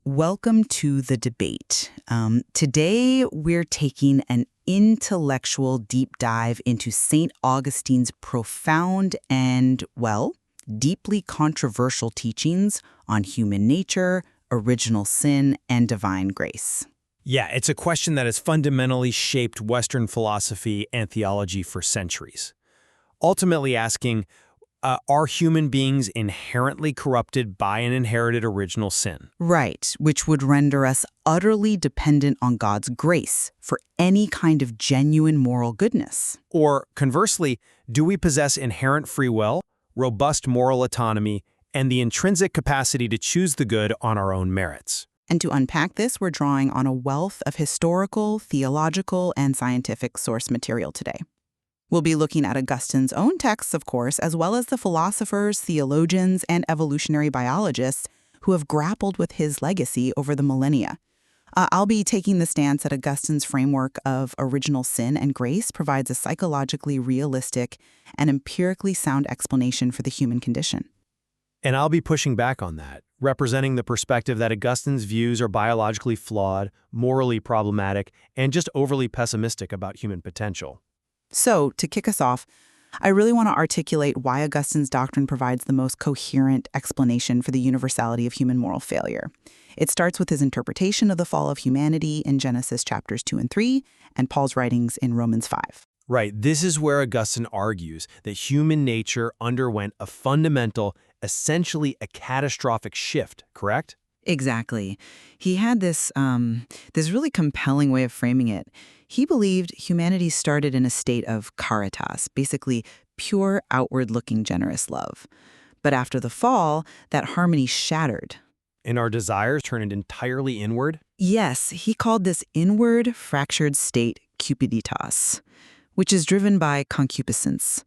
Welcome to the debate. Today, we're taking an intellectual deep dive into St. Augustine's profound and, well, deeply controversial teachings on human nature, original sin, and divine grace. Yeah, it's a question that has fundamentally shaped Western philosophy and theology for centuries. Ultimately asking, are human beings inherently corrupted by an inherited original sin? Right, which would render us utterly dependent on God's grace for any kind of genuine moral goodness. Or, conversely, do we possess inherent free will, robust moral autonomy, and the intrinsic capacity to choose the good on our own merits? And to unpack this, we're drawing on a wealth of historical, theological, and scientific source material today. We'll be looking at Augustine's own texts, of course, as well as the philosophers, theologians, and evolutionary biologists who have grappled with his legacy over the millennia. I'll be taking the stance that Augustine's framework of original sin and grace provides a psychologically realistic and empirically sound explanation for the human condition. And I'll be pushing back on that, representing the perspective that Augustine's views are biologically flawed, morally problematic, and just overly pessimistic about human potential. So, to kick us off, I really want to articulate why Augustine's doctrine provides the most coherent explanation for the universality of human moral failure. It starts with his interpretation of the fall of humanity in Genesis chapters 2 and 3, and Paul's writings in Romans 5. Right, this is where Augustine argues that human nature underwent a fundamental, essentially a catastrophic shift, correct? Exactly. He had this really compelling way of framing it. He believed humanity started in a state of caritas, basically pure, outward-looking, generous love. But after the fall, that harmony shattered. And our desires turned entirely inward? Yes, he called this inward, fractured state cupiditas, which is driven by concupiscence.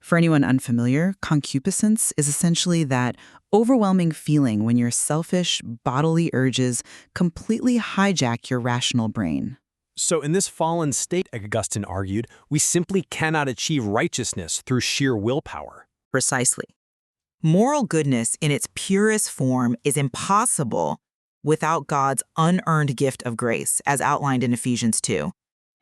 For anyone unfamiliar, concupiscence is essentially that overwhelming feeling when your selfish, bodily urges completely hijack your rational brain. So in this fallen state, Augustine argued, we simply cannot achieve righteousness through sheer willpower. Precisely. Moral goodness in its purest form is impossible without God's unearned gift of grace, as outlined in Ephesians 2.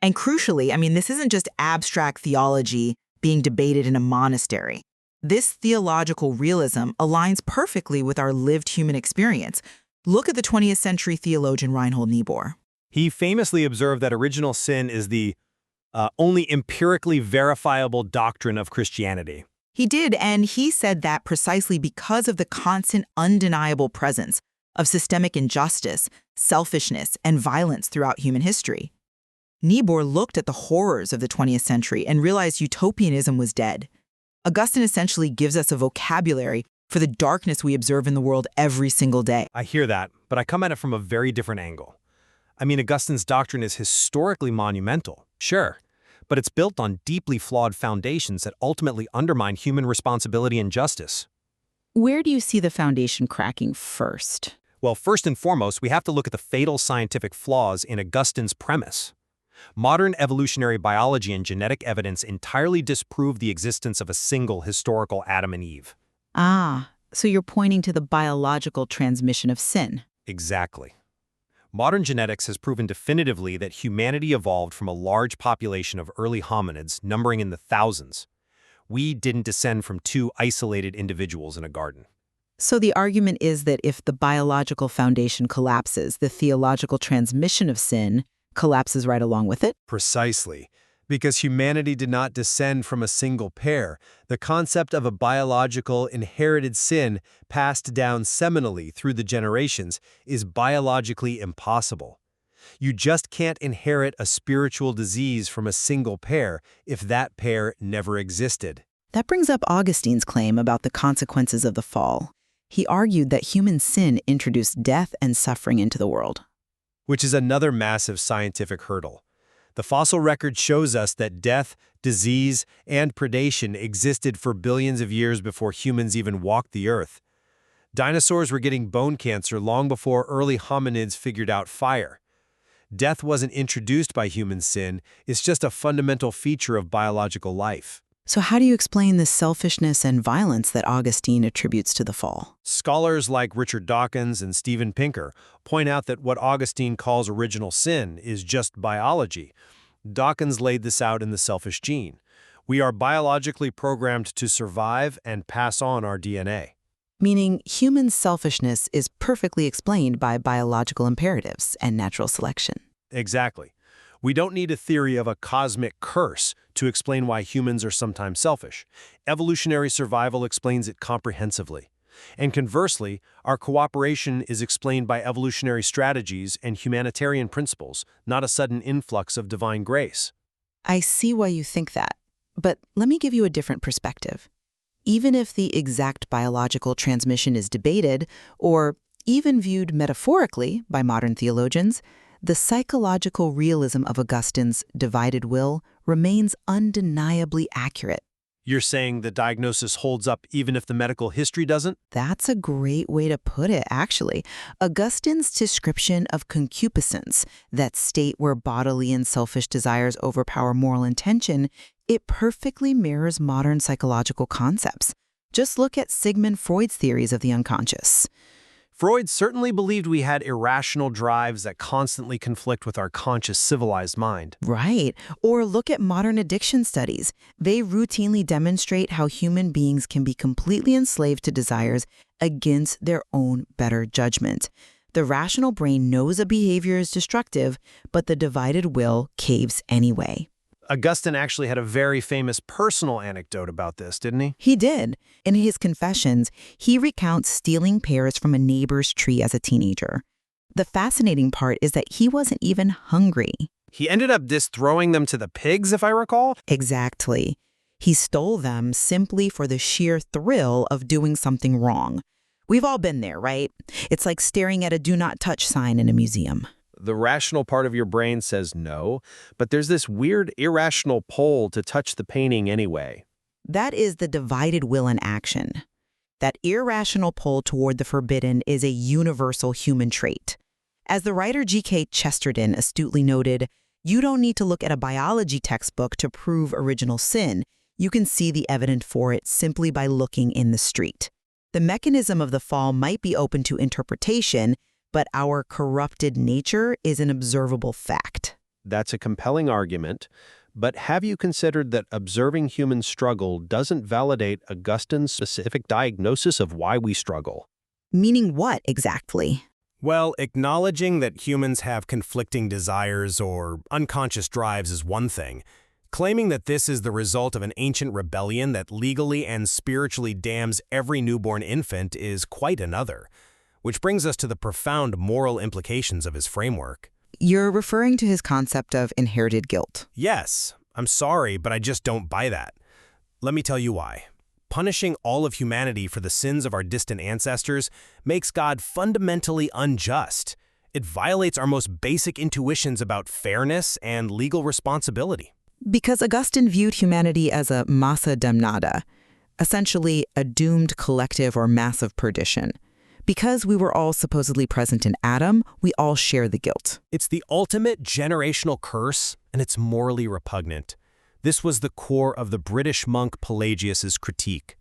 And crucially, this isn't just abstract theology being debated in a monastery. This theological realism aligns perfectly with our lived human experience. Look at the 20th century theologian Reinhold Niebuhr. He famously observed that original sin is the only empirically verifiable doctrine of Christianity. He did, and he said that precisely because of the constant, undeniable presence of systemic injustice, selfishness, and violence throughout human history. Niebuhr looked at the horrors of the 20th century and realized utopianism was dead. Augustine essentially gives us a vocabulary for the darkness we observe in the world every single day. I hear that, but I come at it from a very different angle. Augustine's doctrine is historically monumental, sure, but it's built on deeply flawed foundations that ultimately undermine human responsibility and justice. Where do you see the foundation cracking first? Well, first and foremost, we have to look at the fatal scientific flaws in Augustine's premise. Modern evolutionary biology and genetic evidence entirely disprove the existence of a single historical Adam and Eve. So you're pointing to the biological transmission of sin. Exactly. Modern genetics has proven definitively that humanity evolved from a large population of early hominids numbering in the thousands. We didn't descend from two isolated individuals in a garden. So the argument is that if the biological foundation collapses, the theological transmission of sin collapses right along with it? Precisely. Because humanity did not descend from a single pair, the concept of a biological inherited sin passed down seminally through the generations is biologically impossible. You just can't inherit a spiritual disease from a single pair if that pair never existed. That brings up Augustine's claim about the consequences of the fall. He argued that human sin introduced death and suffering into the world. Which is another massive scientific hurdle. The fossil record shows us that death, disease, and predation existed for billions of years before humans even walked the earth. Dinosaurs were getting bone cancer long before early hominids figured out fire. Death wasn't introduced by human sin, it's just a fundamental feature of biological life. So how do you explain the selfishness and violence that Augustine attributes to the fall? Scholars like Richard Dawkins and Steven Pinker point out that what Augustine calls original sin is just biology. Dawkins laid this out in The Selfish Gene. We are biologically programmed to survive and pass on our DNA. Meaning human selfishness is perfectly explained by biological imperatives and natural selection. Exactly. We don't need a theory of a cosmic curse to explain why humans are sometimes selfish. Evolutionary survival explains it comprehensively. And conversely, our cooperation is explained by evolutionary strategies and humanitarian principles, not a sudden influx of divine grace. I see why you think that, but let me give you a different perspective. Even if the exact biological transmission is debated, or even viewed metaphorically by modern theologians, the psychological realism of Augustine's divided will remains undeniably accurate. You're saying the diagnosis holds up even if the medical history doesn't? That's a great way to put it, actually. Augustine's description of concupiscence, that state where bodily and selfish desires overpower moral intention, it perfectly mirrors modern psychological concepts. Just look at Sigmund Freud's theories of the unconscious. Freud certainly believed we had irrational drives that constantly conflict with our conscious civilized mind. Right. Or look at modern addiction studies. They routinely demonstrate how human beings can be completely enslaved to desires against their own better judgment. The rational brain knows a behavior is destructive, but the divided will caves anyway. Augustine actually had a very famous personal anecdote about this, didn't he? He did. In his Confessions, he recounts stealing pears from a neighbor's tree as a teenager. The fascinating part is that he wasn't even hungry. He ended up throwing them to the pigs, if I recall? Exactly. He stole them simply for the sheer thrill of doing something wrong. We've all been there, right? It's like staring at a do not touch sign in a museum. The rational part of your brain says no, but there's this weird irrational pull to touch the painting anyway. That is the divided will in action. That irrational pull toward the forbidden is a universal human trait. As the writer G.K. Chesterton astutely noted, you don't need to look at a biology textbook to prove original sin. You can see the evidence for it simply by looking in the street. The mechanism of the fall might be open to interpretation, but our corrupted nature is an observable fact. That's a compelling argument, but have you considered that observing human struggle doesn't validate Augustine's specific diagnosis of why we struggle? Meaning what exactly? Well, acknowledging that humans have conflicting desires or unconscious drives is one thing. Claiming that this is the result of an ancient rebellion that legally and spiritually damns every newborn infant is quite another. Which brings us to the profound moral implications of his framework. You're referring to his concept of inherited guilt. Yes, I'm sorry, but I just don't buy that. Let me tell you why. Punishing all of humanity for the sins of our distant ancestors makes God fundamentally unjust. It violates our most basic intuitions about fairness and legal responsibility. Because Augustine viewed humanity as a massa damnata, essentially a doomed collective or massive perdition. Because we were all supposedly present in Adam, we all share the guilt. It's the ultimate generational curse, and it's morally repugnant. This was the core of the British monk Pelagius's critique.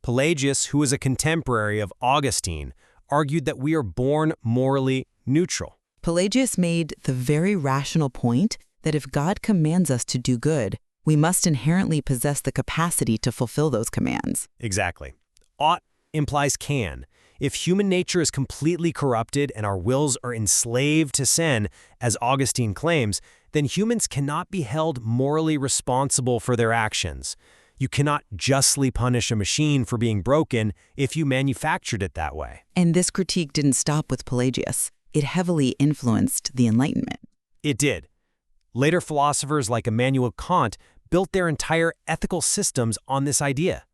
Pelagius, who was a contemporary of Augustine, argued that we are born morally neutral. Pelagius made the very rational point that if God commands us to do good, we must inherently possess the capacity to fulfill those commands. Exactly. Ought implies can. If human nature is completely corrupted and our wills are enslaved to sin, as Augustine claims, then humans cannot be held morally responsible for their actions. You cannot justly punish a machine for being broken if you manufactured it that way. And this critique didn't stop with Pelagius. It heavily influenced the Enlightenment. It did. Later philosophers like Immanuel Kant built their entire ethical systems on this idea.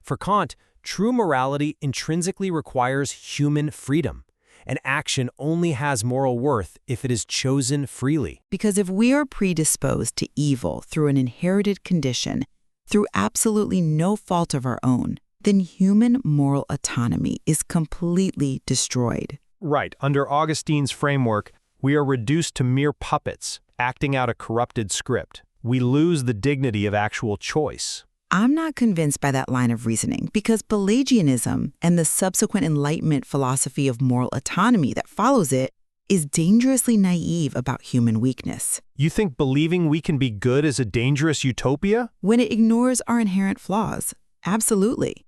For Kant, true morality intrinsically requires human freedom. An action only has moral worth if it is chosen freely. Because if we are predisposed to evil through an inherited condition, through absolutely no fault of our own, then human moral autonomy is completely destroyed. Right. Under Augustine's framework, we are reduced to mere puppets, acting out a corrupted script. We lose the dignity of actual choice. I'm not convinced by that line of reasoning because Pelagianism and the subsequent Enlightenment philosophy of moral autonomy that follows it is dangerously naive about human weakness. You think believing we can be good is a dangerous utopia? When it ignores our inherent flaws, absolutely.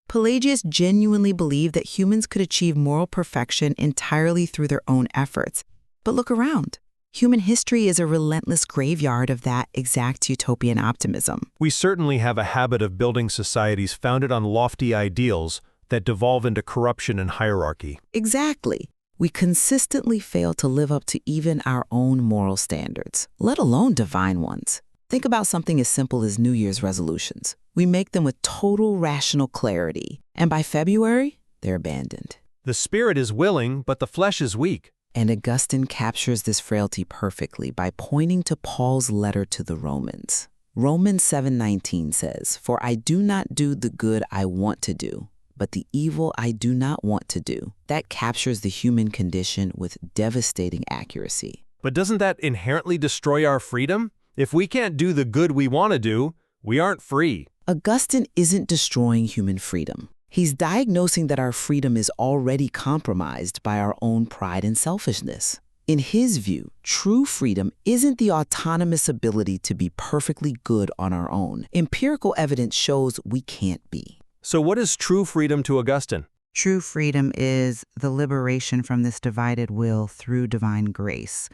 Pelagius genuinely believed that humans could achieve moral perfection entirely through their own efforts. But look around. Human history is a relentless graveyard of that exact utopian optimism. We certainly have a habit of building societies founded on lofty ideals that devolve into corruption and hierarchy. Exactly. We consistently fail to live up to even our own moral standards, let alone divine ones. Think about something as simple as New Year's resolutions. We make them with total rational clarity, and by February, they're abandoned. The spirit is willing, but the flesh is weak. And Augustine captures this frailty perfectly by pointing to Paul's letter to the Romans. Romans 7:19 says, "For I do not do the good I want to do, but the evil I do not want to do." That captures the human condition with devastating accuracy. But doesn't that inherently destroy our freedom? If we can't do the good we want to do, we aren't free. Augustine isn't destroying human freedom. He's diagnosing that our freedom is already compromised by our own pride and selfishness. In his view, true freedom isn't the autonomous ability to be perfectly good on our own. Empirical evidence shows we can't be. So what is true freedom to Augustine? True freedom is the liberation from this divided will through divine grace.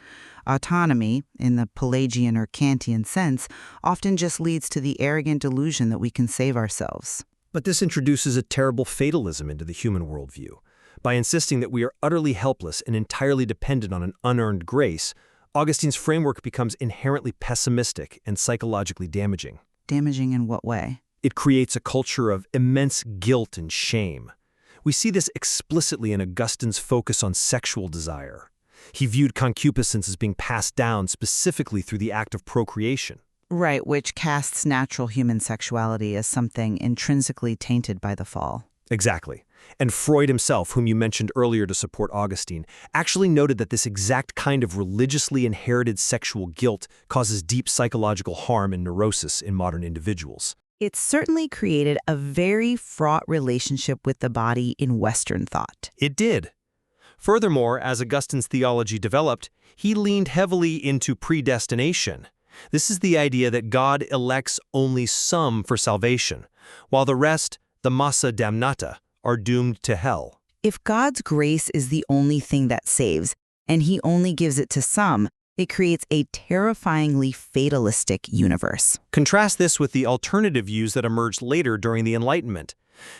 Autonomy, in the Pelagian or Kantian sense, often just leads to the arrogant delusion that we can save ourselves. But this introduces a terrible fatalism into the human worldview. By insisting that we are utterly helpless and entirely dependent on an unearned grace, Augustine's framework becomes inherently pessimistic and psychologically damaging. Damaging in what way? It creates a culture of immense guilt and shame. We see this explicitly in Augustine's focus on sexual desire. He viewed concupiscence as being passed down specifically through the act of procreation. Right, which casts natural human sexuality as something intrinsically tainted by the fall. Exactly. And Freud himself, whom you mentioned earlier to support Augustine, actually noted that this exact kind of religiously inherited sexual guilt causes deep psychological harm and neurosis in modern individuals. It certainly created a very fraught relationship with the body in Western thought. It did. Furthermore, as Augustine's theology developed, he leaned heavily into predestination. This is the idea that God elects only some for salvation, while the rest, the massa damnata, are doomed to hell. If God's grace is the only thing that saves, and he only gives it to some, it creates a terrifyingly fatalistic universe. Contrast this with the alternative views that emerged later during the Enlightenment.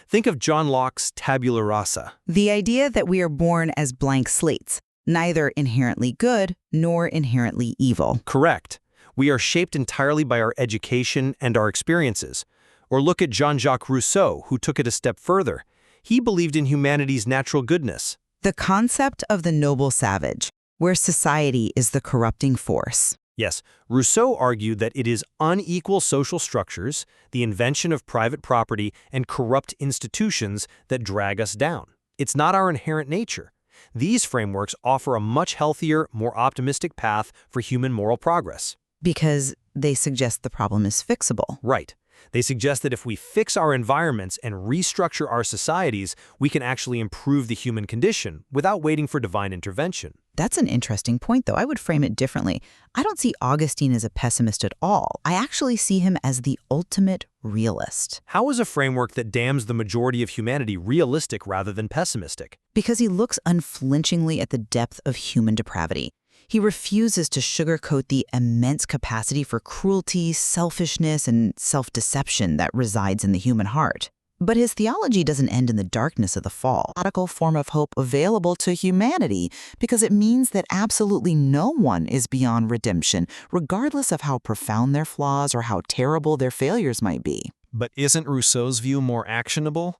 Think of John Locke's tabula rasa. The idea that we are born as blank slates, neither inherently good nor inherently evil. Correct. We are shaped entirely by our education and our experiences. Or look at Jean-Jacques Rousseau, who took it a step further. He believed in humanity's natural goodness. The concept of the noble savage, where society is the corrupting force. Yes, Rousseau argued that it is unequal social structures, the invention of private property, and corrupt institutions that drag us down. It's not our inherent nature. These frameworks offer a much healthier, more optimistic path for human moral progress. Because they suggest the problem is fixable. Right. They suggest that if we fix our environments and restructure our societies, we can actually improve the human condition without waiting for divine intervention. That's an interesting point, though. I would frame it differently. I don't see Augustine as a pessimist at all. I actually see him as the ultimate realist. How is a framework that damns the majority of humanity realistic rather than pessimistic? Because he looks unflinchingly at the depth of human depravity. He refuses to sugarcoat the immense capacity for cruelty, selfishness, and self-deception that resides in the human heart. But his theology doesn't end in the darkness of the fall. A radical form of hope available to humanity because it means that absolutely no one is beyond redemption, regardless of how profound their flaws or how terrible their failures might be. But isn't Rousseau's view more actionable?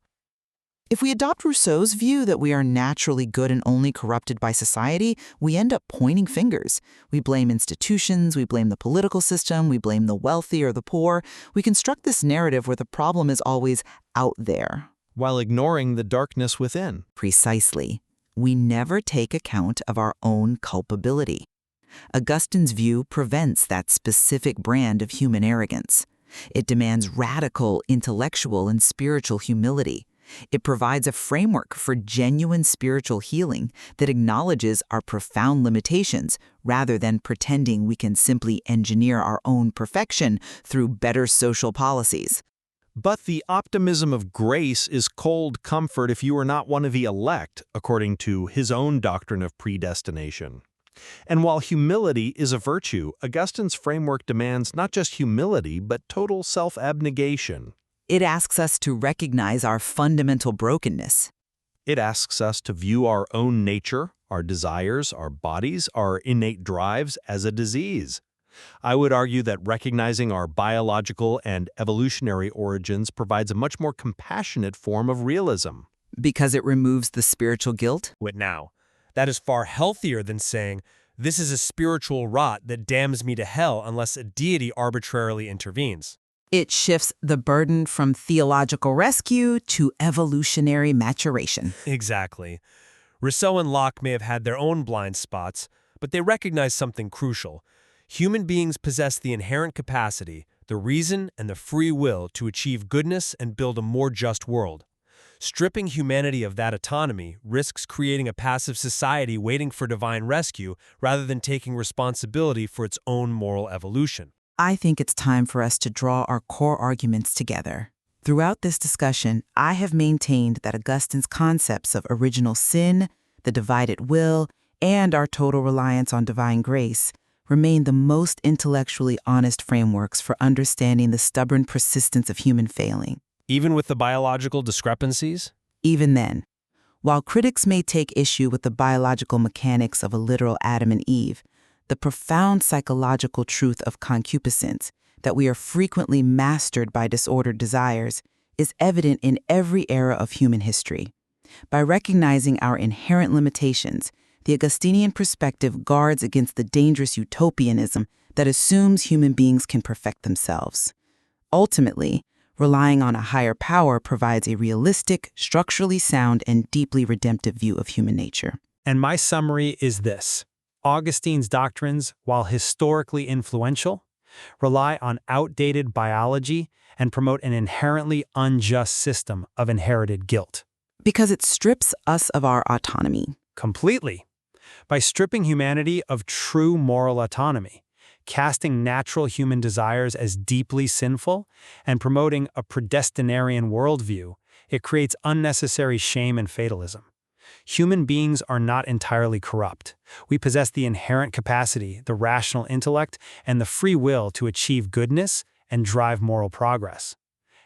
If we adopt Rousseau's view that we are naturally good and only corrupted by society, we end up pointing fingers. We blame institutions, we blame the political system, we blame the wealthy or the poor. We construct this narrative where the problem is always out there. While ignoring the darkness within. Precisely. We never take account of our own culpability. Augustine's view prevents that specific brand of human arrogance. It demands radical intellectual and spiritual humility. It provides a framework for genuine spiritual healing that acknowledges our profound limitations rather than pretending we can simply engineer our own perfection through better social policies. But the optimism of grace is cold comfort if you are not one of the elect, according to his own doctrine of predestination. And while humility is a virtue, Augustine's framework demands not just humility, but total self-abnegation. It asks us to recognize our fundamental brokenness. It asks us to view our own nature, our desires, our bodies, our innate drives as a disease. I would argue that recognizing our biological and evolutionary origins provides a much more compassionate form of realism. Because it removes the spiritual guilt? Now, that is far healthier than saying, this is a spiritual rot that damns me to hell unless a deity arbitrarily intervenes. It shifts the burden from theological rescue to evolutionary maturation. Exactly. Rousseau and Locke may have had their own blind spots, but they recognize something crucial. Human beings possess the inherent capacity, the reason, and the free will to achieve goodness and build a more just world. Stripping humanity of that autonomy risks creating a passive society waiting for divine rescue rather than taking responsibility for its own moral evolution. I think it's time for us to draw our core arguments together. Throughout this discussion, I have maintained that Augustine's concepts of original sin, the divided will, and our total reliance on divine grace remain the most intellectually honest frameworks for understanding the stubborn persistence of human failing. Even with the biological discrepancies? Even then, while critics may take issue with the biological mechanics of a literal Adam and Eve, the profound psychological truth of concupiscence, that we are frequently mastered by disordered desires, is evident in every era of human history. By recognizing our inherent limitations, the Augustinian perspective guards against the dangerous utopianism that assumes human beings can perfect themselves. Ultimately, relying on a higher power provides a realistic, structurally sound, and deeply redemptive view of human nature. And my summary is this. Augustine's doctrines, while historically influential, rely on outdated biology and promote an inherently unjust system of inherited guilt. Because it strips us of our autonomy. Completely. By stripping humanity of true moral autonomy, casting natural human desires as deeply sinful, and promoting a predestinarian worldview, it creates unnecessary shame and fatalism. Human beings are not entirely corrupt. We possess the inherent capacity, the rational intellect, and the free will to achieve goodness and drive moral progress.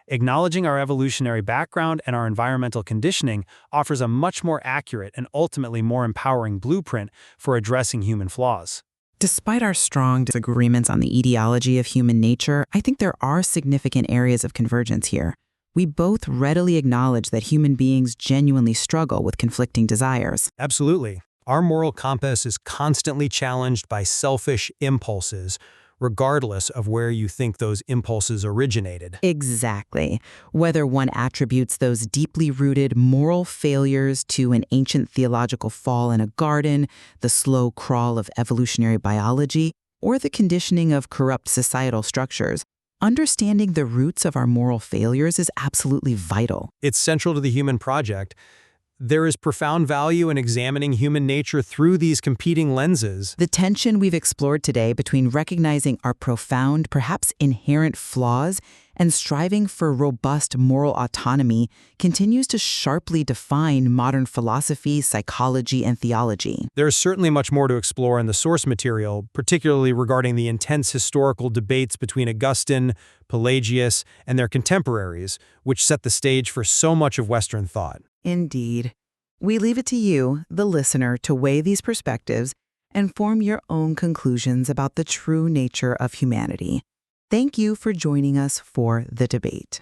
Acknowledging our evolutionary background and our environmental conditioning offers a much more accurate and ultimately more empowering blueprint for addressing human flaws. Despite our strong disagreements on the etiology of human nature, I think there are significant areas of convergence here. We both readily acknowledge that human beings genuinely struggle with conflicting desires. Absolutely. Our moral compass is constantly challenged by selfish impulses, regardless of where you think those impulses originated. Exactly. Whether one attributes those deeply rooted moral failures to an ancient theological fall in a garden, the slow crawl of evolutionary biology, or the conditioning of corrupt societal structures, understanding the roots of our moral failures is absolutely vital. It's central to the human project. There is profound value in examining human nature through these competing lenses. The tension we've explored today between recognizing our profound, perhaps inherent flaws and striving for robust moral autonomy continues to sharply define modern philosophy, psychology, and theology. There is certainly much more to explore in the source material, particularly regarding the intense historical debates between Augustine, Pelagius, and their contemporaries, which set the stage for so much of Western thought. Indeed. We leave it to you, the listener, to weigh these perspectives and form your own conclusions about the true nature of humanity. Thank you for joining us for the debate.